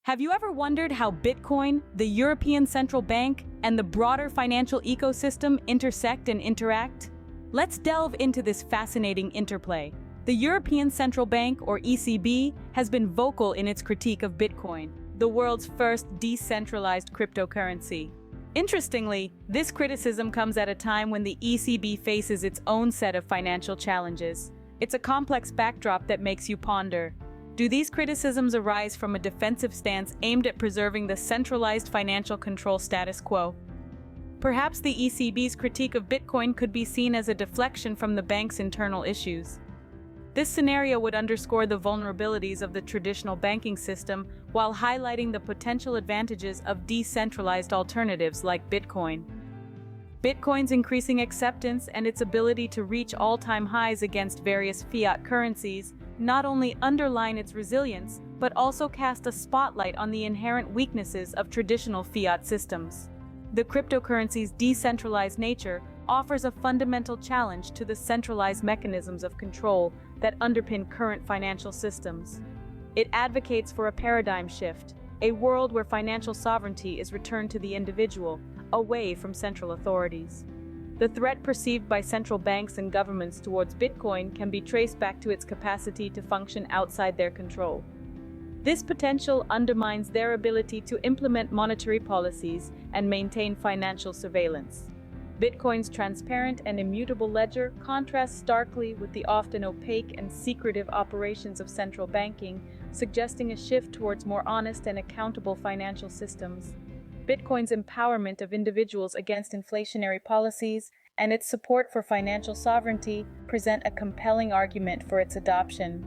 Have you ever wondered how Bitcoin, the European Central Bank, and the broader financial ecosystem intersect and interact? Let's delve into this fascinating interplay. The European Central Bank, or ECB, has been vocal in its critique of Bitcoin, the world's first decentralized cryptocurrency. Interestingly, this criticism comes at a time when the ECB faces its own set of financial challenges. It's a complex backdrop that makes you ponder. Do these criticisms arise from a defensive stance aimed at preserving the centralized financial control status quo? Perhaps the ECB's critique of Bitcoin could be seen as a deflection from the bank's internal issues. This scenario would underscore the vulnerabilities of the traditional banking system while highlighting the potential advantages of decentralized alternatives like Bitcoin. Bitcoin's increasing acceptance and its ability to reach all-time highs against various fiat currencies not only underline its resilience, but also cast a spotlight on the inherent weaknesses of traditional fiat systems. The cryptocurrency's decentralized nature offers a fundamental challenge to the centralized mechanisms of control that underpin current financial systems. It advocates for a paradigm shift, a world where financial sovereignty is returned to the individual, away from central authorities. The threat perceived by central banks and governments towards Bitcoin can be traced back to its capacity to function outside their control. This potential undermines their ability to implement monetary policies and maintain financial surveillance. Bitcoin's transparent and immutable ledger contrasts starkly with the often opaque and secretive operations of central banking, suggesting a shift towards more honest and accountable financial systems. Bitcoin's empowerment of individuals against inflationary policies and its support for financial sovereignty present a compelling argument for its adoption.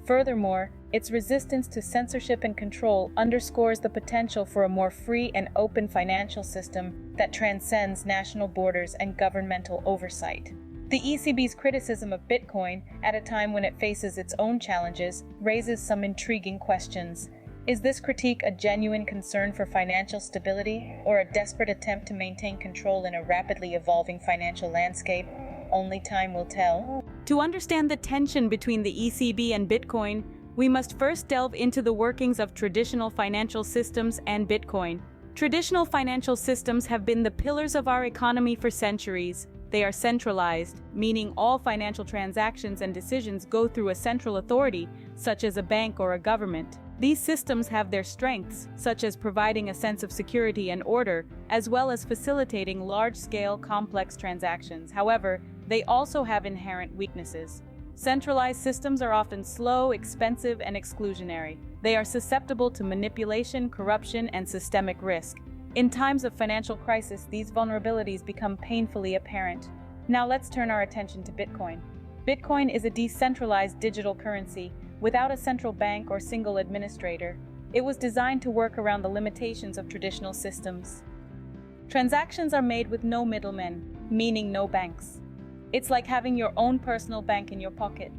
Furthermore, its resistance to censorship and control underscores the potential for a more free and open financial system that transcends national borders and governmental oversight. The ECB's criticism of Bitcoin, at a time when it faces its own challenges, raises some intriguing questions. Is this critique a genuine concern for financial stability, or a desperate attempt to maintain control in a rapidly evolving financial landscape? Only time will tell. To understand the tension between the ECB and Bitcoin, we must first delve into the workings of traditional financial systems and Bitcoin. Traditional financial systems have been the pillars of our economy for centuries. They are centralized, meaning all financial transactions and decisions go through a central authority, such as a bank or a government. These systems have their strengths, such as providing a sense of security and order, as well as facilitating large-scale, complex transactions. However, they also have inherent weaknesses. Centralized systems are often slow, expensive, and exclusionary. They are susceptible to manipulation, corruption, and systemic risk. In times of financial crisis, these vulnerabilities become painfully apparent. Now let's turn our attention to Bitcoin. Bitcoin is a decentralized digital currency without a central bank or single administrator. It was designed to work around the limitations of traditional systems. Transactions are made with no middlemen, meaning no banks. It's like having your own personal bank in your pocket.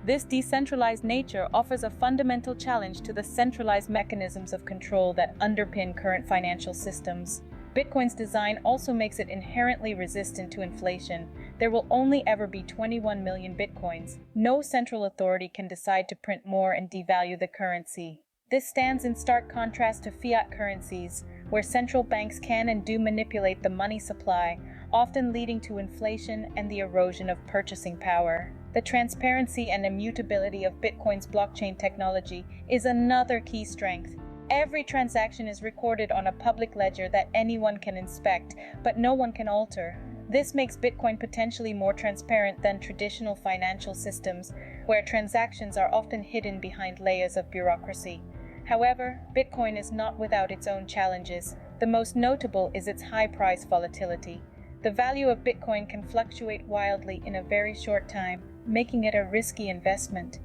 This decentralized nature offers a fundamental challenge to the centralized mechanisms of control that underpin current financial systems. Bitcoin's design also makes it inherently resistant to inflation. There will only ever be 21 million Bitcoins. No central authority can decide to print more and devalue the currency. This stands in stark contrast to fiat currencies, where central banks can and do manipulate the money supply, often leading to inflation and the erosion of purchasing power. The transparency and immutability of Bitcoin's blockchain technology is another key strength. Every transaction is recorded on a public ledger that anyone can inspect, but no one can alter. This makes Bitcoin potentially more transparent than traditional financial systems, where transactions are often hidden behind layers of bureaucracy. However, Bitcoin is not without its own challenges. The most notable is its high price volatility. The value of Bitcoin can fluctuate wildly in a very short time, making it a risky investment.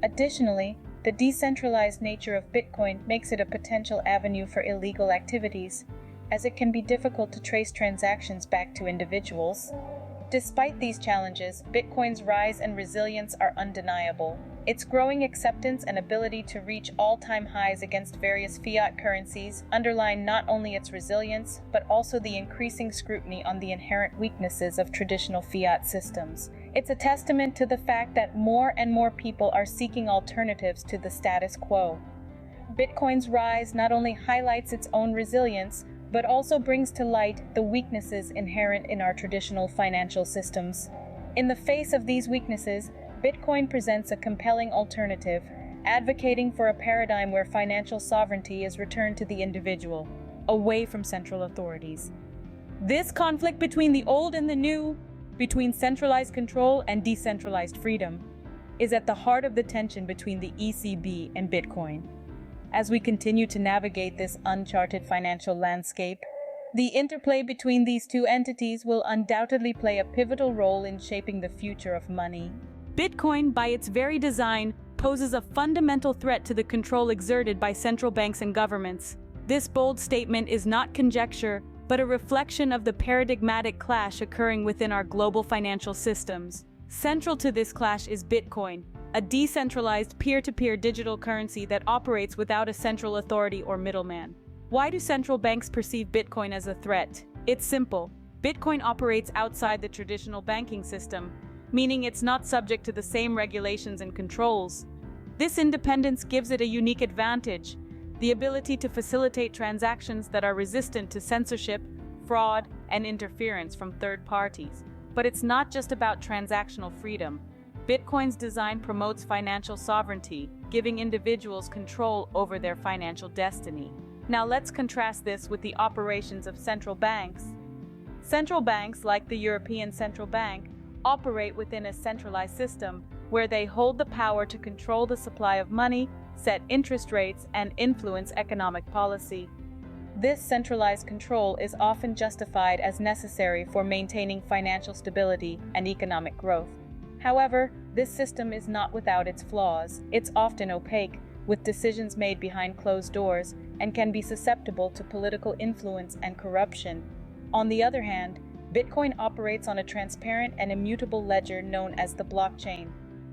Additionally, the decentralized nature of Bitcoin makes it a potential avenue for illegal activities, as it can be difficult to trace transactions back to individuals. Despite these challenges, Bitcoin's rise and resilience are undeniable. Its growing acceptance and ability to reach all-time highs against various fiat currencies underline not only its resilience, but also the increasing scrutiny on the inherent weaknesses of traditional fiat systems. It's a testament to the fact that more and more people are seeking alternatives to the status quo. Bitcoin's rise not only highlights its own resilience, but also brings to light the weaknesses inherent in our traditional financial systems. In the face of these weaknesses, Bitcoin presents a compelling alternative, advocating for a paradigm where financial sovereignty is returned to the individual, away from central authorities. This conflict between the old and the new, between centralized control and decentralized freedom, is at the heart of the tension between the ECB and Bitcoin. As we continue to navigate this uncharted financial landscape, the interplay between these two entities will undoubtedly play a pivotal role in shaping the future of money. Bitcoin, by its very design, poses a fundamental threat to the control exerted by central banks and governments. This bold statement is not conjecture, but a reflection of the paradigmatic clash occurring within our global financial systems. Central to this clash is Bitcoin, a decentralized peer-to-peer digital currency that operates without a central authority or middleman. Why do central banks perceive Bitcoin as a threat? It's simple. Bitcoin operates outside the traditional banking system, meaning it's not subject to the same regulations and controls. This independence gives it a unique advantage, the ability to facilitate transactions that are resistant to censorship, fraud, and interference from third parties. But it's not just about transactional freedom. Bitcoin's design promotes financial sovereignty, giving individuals control over their financial destiny. Now let's contrast this with the operations of central banks. Central banks, like the European Central Bank, operate within a centralized system where they hold the power to control the supply of money, set interest rates, and influence economic policy. This centralized control is often justified as necessary for maintaining financial stability and economic growth. However, this system is not without its flaws. It's often opaque, with decisions made behind closed doors, and can be susceptible to political influence and corruption. On the other hand, Bitcoin operates on a transparent and immutable ledger known as the blockchain.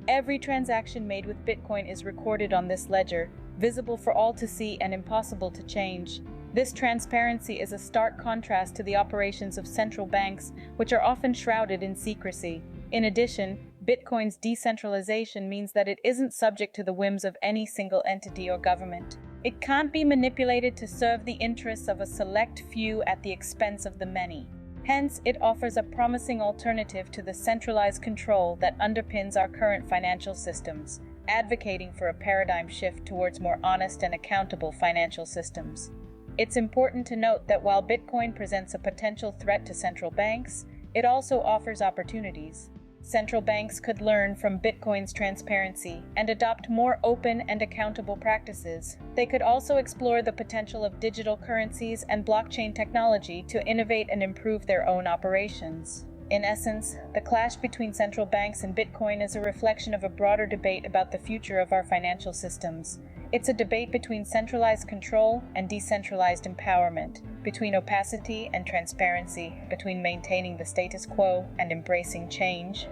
Every transaction made with Bitcoin is recorded on this ledger, visible for all to see and impossible to change. This transparency is a stark contrast to the operations of central banks, which are often shrouded in secrecy. In addition, Bitcoin's decentralization means that it isn't subject to the whims of any single entity or government. It can't be manipulated to serve the interests of a select few at the expense of the many. Hence, it offers a promising alternative to the centralized control that underpins our current financial systems, advocating for a paradigm shift towards more honest and accountable financial systems. It's important to note that while Bitcoin presents a potential threat to central banks, it also offers opportunities. Central banks could learn from Bitcoin's transparency and adopt more open and accountable practices. They could also explore the potential of digital currencies and blockchain technology to innovate and improve their own operations. In essence, the clash between central banks and Bitcoin is a reflection of a broader debate about the future of our financial systems. It's a debate between centralized control and decentralized empowerment, between opacity and transparency, between maintaining the status quo and embracing change.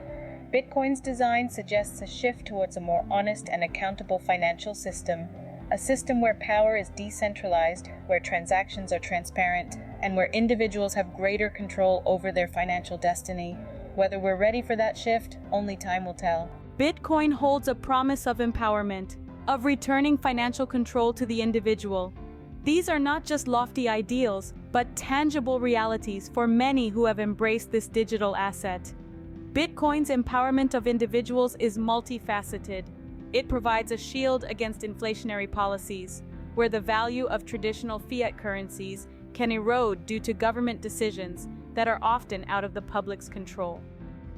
Bitcoin's design suggests a shift towards a more honest and accountable financial system, a system where power is decentralized, where transactions are transparent, and where individuals have greater control over their financial destiny. Whether we're ready for that shift, only time will tell. Bitcoin holds a promise of empowerment, of returning financial control to the individual. These are not just lofty ideals, but tangible realities for many who have embraced this digital asset. Bitcoin's empowerment of individuals is multifaceted. It provides a shield against inflationary policies, where the value of traditional fiat currencies can erode due to government decisions that are often out of the public's control.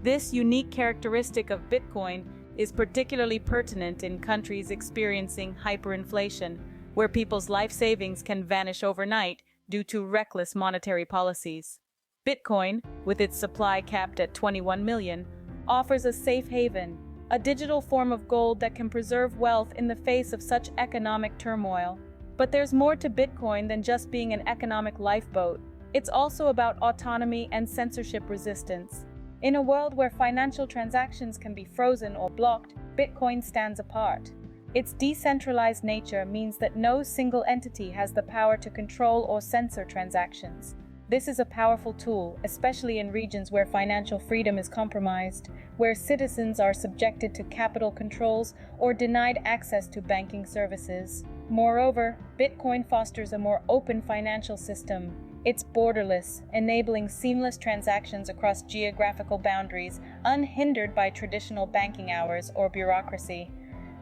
This unique characteristic of Bitcoin is particularly pertinent in countries experiencing hyperinflation, where people's life savings can vanish overnight due to reckless monetary policies. Bitcoin, with its supply capped at 21 million, offers a safe haven, a digital form of gold that can preserve wealth in the face of such economic turmoil. But there's more to Bitcoin than just being an economic lifeboat. It's also about autonomy and censorship resistance. In a world where financial transactions can be frozen or blocked, Bitcoin stands apart. Its decentralized nature means that no single entity has the power to control or censor transactions. This is a powerful tool, especially in regions where financial freedom is compromised, where citizens are subjected to capital controls or denied access to banking services. Moreover, Bitcoin fosters a more open financial system. It's borderless, enabling seamless transactions across geographical boundaries, unhindered by traditional banking hours or bureaucracy.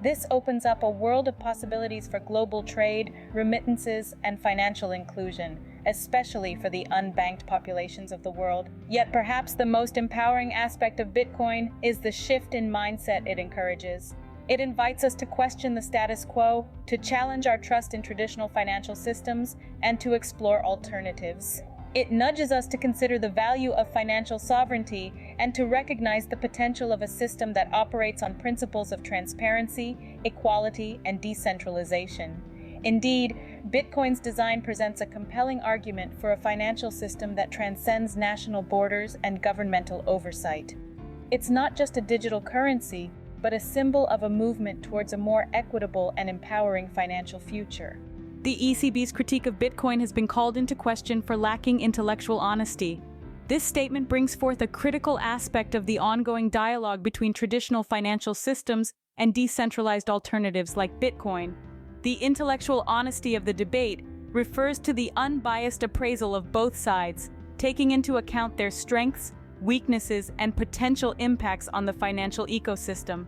This opens up a world of possibilities for global trade, remittances, and financial inclusion, especially for the unbanked populations of the world. Yet perhaps the most empowering aspect of Bitcoin is the shift in mindset it encourages. It invites us to question the status quo, to challenge our trust in traditional financial systems, and to explore alternatives. It nudges us to consider the value of financial sovereignty and to recognize the potential of a system that operates on principles of transparency, equality, and decentralization. Indeed, Bitcoin's design presents a compelling argument for a financial system that transcends national borders and governmental oversight. It's not just a digital currency, but a symbol of a movement towards a more equitable and empowering financial future. The ECB's critique of Bitcoin has been called into question for lacking intellectual honesty. This statement brings forth a critical aspect of the ongoing dialogue between traditional financial systems and decentralized alternatives like Bitcoin. The intellectual honesty of the debate refers to the unbiased appraisal of both sides, taking into account their strengths, weaknesses, and potential impacts on the financial ecosystem.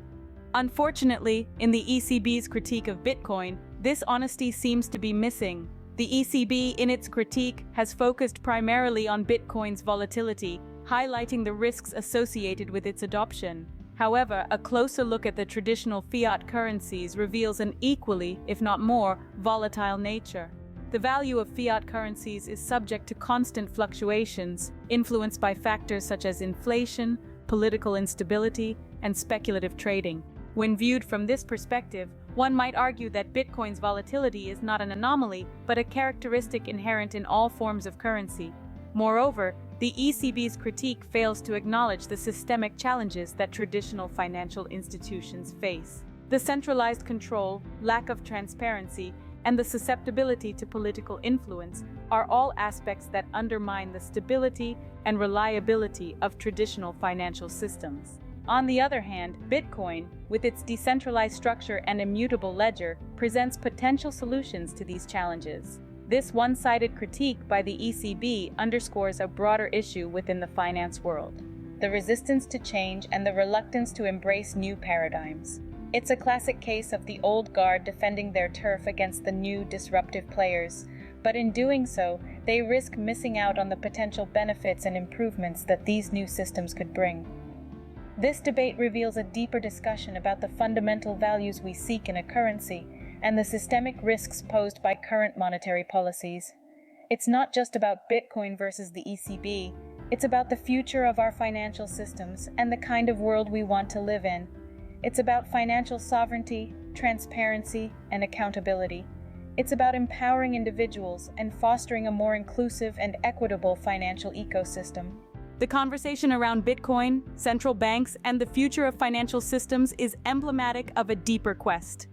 Unfortunately, in the ECB's critique of Bitcoin, this honesty seems to be missing. The ECB, in its critique, has focused primarily on Bitcoin's volatility, highlighting the risks associated with its adoption. However, a closer look at the traditional fiat currencies reveals an equally, if not more, volatile nature. The value of fiat currencies is subject to constant fluctuations, influenced by factors such as inflation, political instability, and speculative trading. When viewed from this perspective, one might argue that Bitcoin's volatility is not an anomaly, but a characteristic inherent in all forms of currency. Moreover, the ECB's critique fails to acknowledge the systemic challenges that traditional financial institutions face. The centralized control, lack of transparency, and the susceptibility to political influence are all aspects that undermine the stability and reliability of traditional financial systems. On the other hand, Bitcoin, with its decentralized structure and immutable ledger, presents potential solutions to these challenges. This one-sided critique by the ECB underscores a broader issue within the finance world: the resistance to change and the reluctance to embrace new paradigms. It's a classic case of the old guard defending their turf against the new disruptive players, but in doing so, they risk missing out on the potential benefits and improvements that these new systems could bring. This debate reveals a deeper discussion about the fundamental values we seek in a currency and the systemic risks posed by current monetary policies. It's not just about Bitcoin versus the ECB, it's about the future of our financial systems and the kind of world we want to live in. It's about financial sovereignty, transparency, and accountability. It's about empowering individuals and fostering a more inclusive and equitable financial ecosystem. The conversation around Bitcoin, central banks, and the future of financial systems is emblematic of a deeper quest.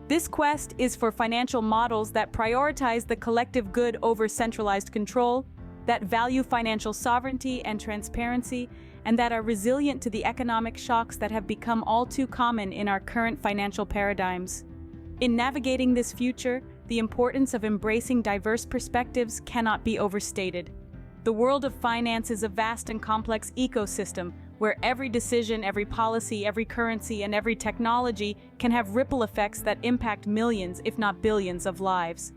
This quest is for financial models that prioritize the collective good over centralized control, that value financial sovereignty and transparency, and that are resilient to the economic shocks that have become all too common in our current financial paradigms. In navigating this future, the importance of embracing diverse perspectives cannot be overstated. The world of finance is a vast and complex ecosystem where every decision, every policy, every currency, and every technology can have ripple effects that impact millions, if not billions, of lives.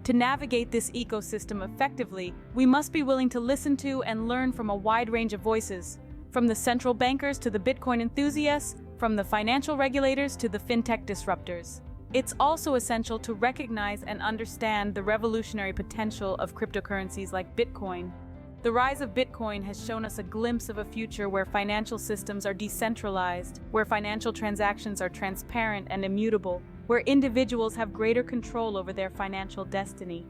To navigate this ecosystem effectively, we must be willing to listen to and learn from a wide range of voices, from the central bankers to the Bitcoin enthusiasts, from the financial regulators to the fintech disruptors. It's also essential to recognize and understand the revolutionary potential of cryptocurrencies like Bitcoin. The rise of Bitcoin has shown us a glimpse of a future where financial systems are decentralized, where financial transactions are transparent and immutable, where individuals have greater control over their financial destiny.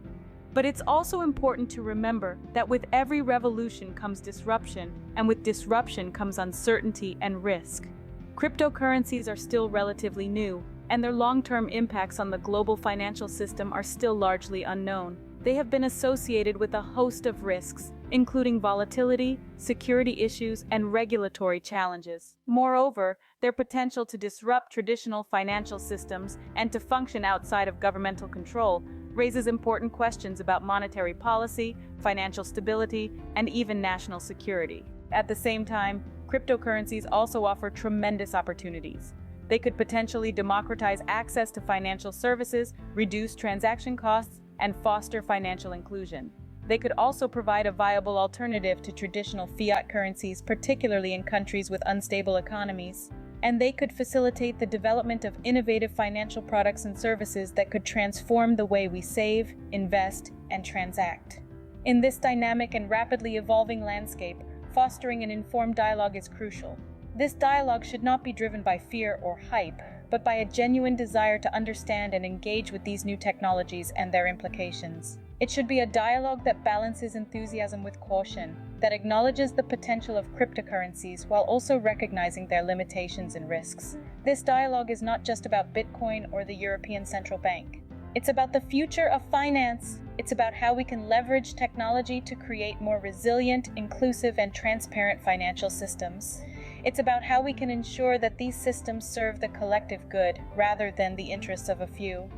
But it's also important to remember that with every revolution comes disruption, and with disruption comes uncertainty and risk. Cryptocurrencies are still relatively new, and their long-term impacts on the global financial system are still largely unknown. They have been associated with a host of risks, including volatility, security issues, and regulatory challenges. Moreover, their potential to disrupt traditional financial systems and to function outside of governmental control raises important questions about monetary policy, financial stability, and even national security. At the same time, cryptocurrencies also offer tremendous opportunities. They could potentially democratize access to financial services, reduce transaction costs, and foster financial inclusion. They could also provide a viable alternative to traditional fiat currencies, particularly in countries with unstable economies. And they could facilitate the development of innovative financial products and services that could transform the way we save, invest, and transact. In this dynamic and rapidly evolving landscape, fostering an informed dialogue is crucial. This dialogue should not be driven by fear or hype, but by a genuine desire to understand and engage with these new technologies and their implications. It should be a dialogue that balances enthusiasm with caution, that acknowledges the potential of cryptocurrencies while also recognizing their limitations and risks. This dialogue is not just about Bitcoin or the European Central Bank. It's about the future of finance. It's about how we can leverage technology to create more resilient, inclusive, and transparent financial systems. It's about how we can ensure that these systems serve the collective good rather than the interests of a few.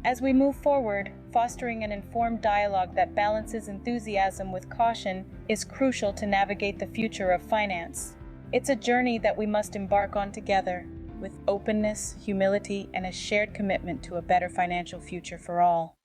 As we move forward, fostering an informed dialogue that balances enthusiasm with caution is crucial to navigate the future of finance. It's a journey that we must embark on together, with openness, humility, and a shared commitment to a better financial future for all.